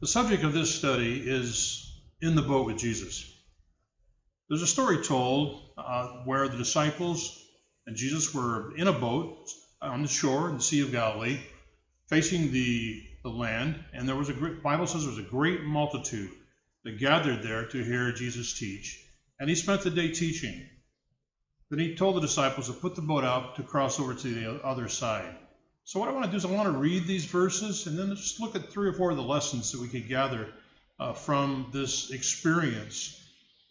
The subject of this study is in the boat with Jesus. There's a story told where the disciples and Jesus were in a boat on the shore in the Sea of Galilee, facing the land, and there was Bible says there was a great multitude that gathered there to hear Jesus teach, and he spent the day teaching. Then he told the disciples to put the boat out to cross over to the other side. So what I want to do is I want to read these verses and then just look at 3 or 4 of the lessons that we could gather from this experience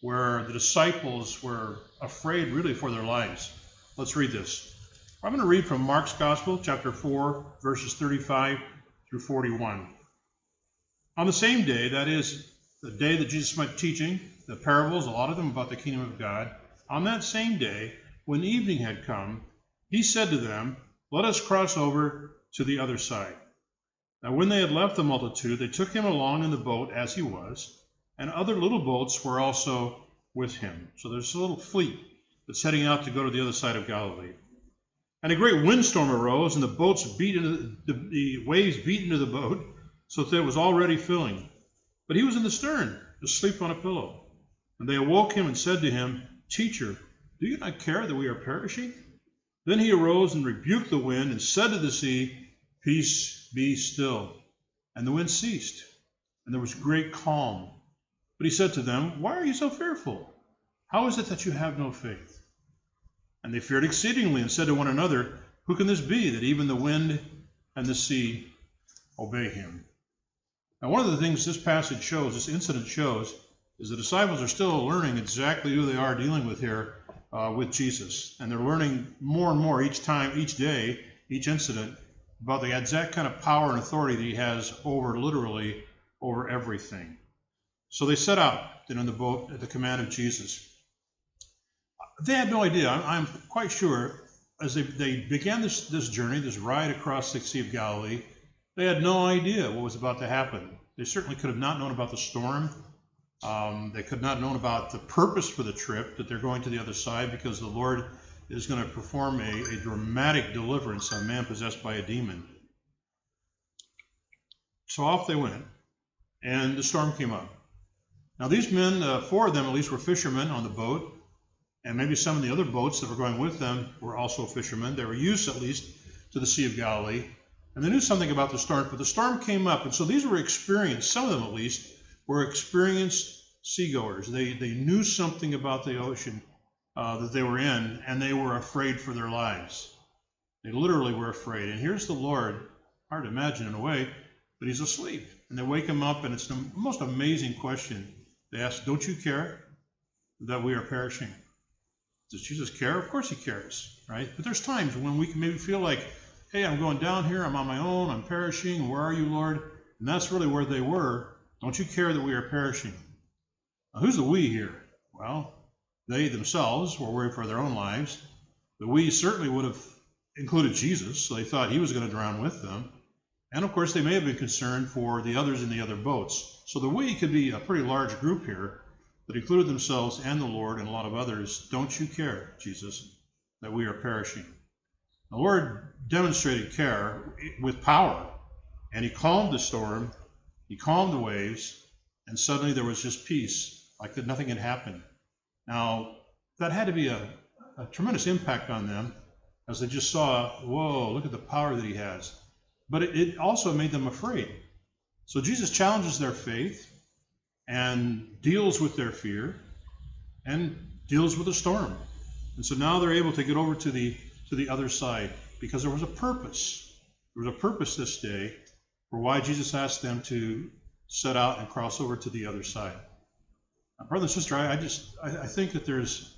where the disciples were afraid really for their lives. Let's read this. I'm going to read from Mark's Gospel, chapter 4, verses 35 through 41. On the same day, that is, the day that Jesus went teaching the parables, a lot of them about the kingdom of God, on that same day, when evening had come, he said to them, "Let us cross over to the other side." Now when they had left the multitude, they took him along in the boat as he was, and other little boats were also with him. So there's a little fleet that's heading out to go to the other side of Galilee. And a great windstorm arose, and the waves beat into the boat, so that it was already filling. But he was in the stern, asleep on a pillow. And they awoke him and said to him, "Teacher, do you not care that we are perishing?" Then he arose and rebuked the wind and said to the sea, "Peace, be still." And the wind ceased, and there was great calm. But he said to them, "Why are you so fearful? How is it that you have no faith?" And they feared exceedingly and said to one another, "Who can this be, that even the wind and the sea obey him?" Now one of the things this passage shows, this incident shows, is the disciples are still learning exactly who they are dealing with here with Jesus. And they're learning more and more each time, each day, each incident, about the exact kind of power and authority that he has literally over everything. So they set out in the boat at the command of Jesus. They had no idea, I'm quite sure, as they began this journey, this ride across the Sea of Galilee, they had no idea what was about to happen. They certainly could have not known about the storm. They could not have known about the purpose for the trip, that they're going to the other side because the Lord is going to perform a dramatic deliverance on a man possessed by a demon. So off they went, and the storm came up. Now these men, 4 of them at least, were fishermen on the boat, and maybe some of the other boats that were going with them were also fishermen. They were used at least to the Sea of Galilee, and they knew something about the storm, but the storm came up, and so these were experienced, some of them at least, were experienced seagoers. They knew something about the ocean that they were in, and they were afraid for their lives. They literally were afraid. And here's the Lord, hard to imagine in a way, but he's asleep. And they wake him up, and it's the most amazing question. They ask, "Don't you care that we are perishing?" Does Jesus care? Of course he cares, right? But there's times when we can maybe feel like, hey, I'm going down here, I'm on my own, I'm perishing, where are you, Lord? And that's really where they were. Don't you care that we are perishing? Now, who's the we here? Well, they themselves were worried for their own lives. The we certainly would have included Jesus, so they thought he was going to drown with them. And of course, they may have been concerned for the others in the other boats. So the we could be a pretty large group here that included themselves and the Lord and a lot of others. Don't you care, Jesus, that we are perishing? The Lord demonstrated care with power, and he calmed the storm, he calmed the waves, and suddenly there was just peace, like that nothing had happened. Now, that had to be a tremendous impact on them as they just saw, whoa, look at the power that he has. But it also made them afraid. So Jesus challenges their faith and deals with their fear and deals with the storm. And so now they're able to get over to the other side because there was a purpose. There was a purpose this day for why Jesus asked them to set out and cross over to the other side. Now, brother and sister, I think that there's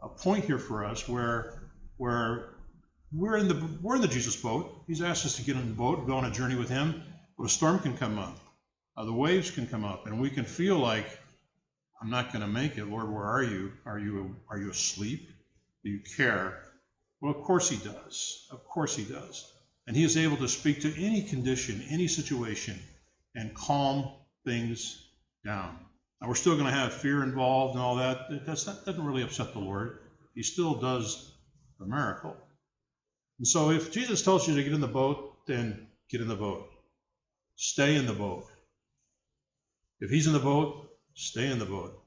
a point here for us where we're in the Jesus boat. He's asked us to get in the boat, go on a journey with him, but a storm can come up. The waves can come up, and we can feel like, I'm not going to make it. Lord, where are you? Are you asleep? Do you care? Well, of course he does. Of course he does. And he is able to speak to any condition, any situation, and calm things down. Now, we're still going to have fear involved and all that. That doesn't really upset the Lord. He still does the miracle. And so if Jesus tells you to get in the boat, then get in the boat. Stay in the boat. If he's in the boat, stay in the boat.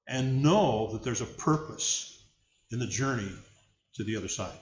And know that there's a purpose in the journey to the other side.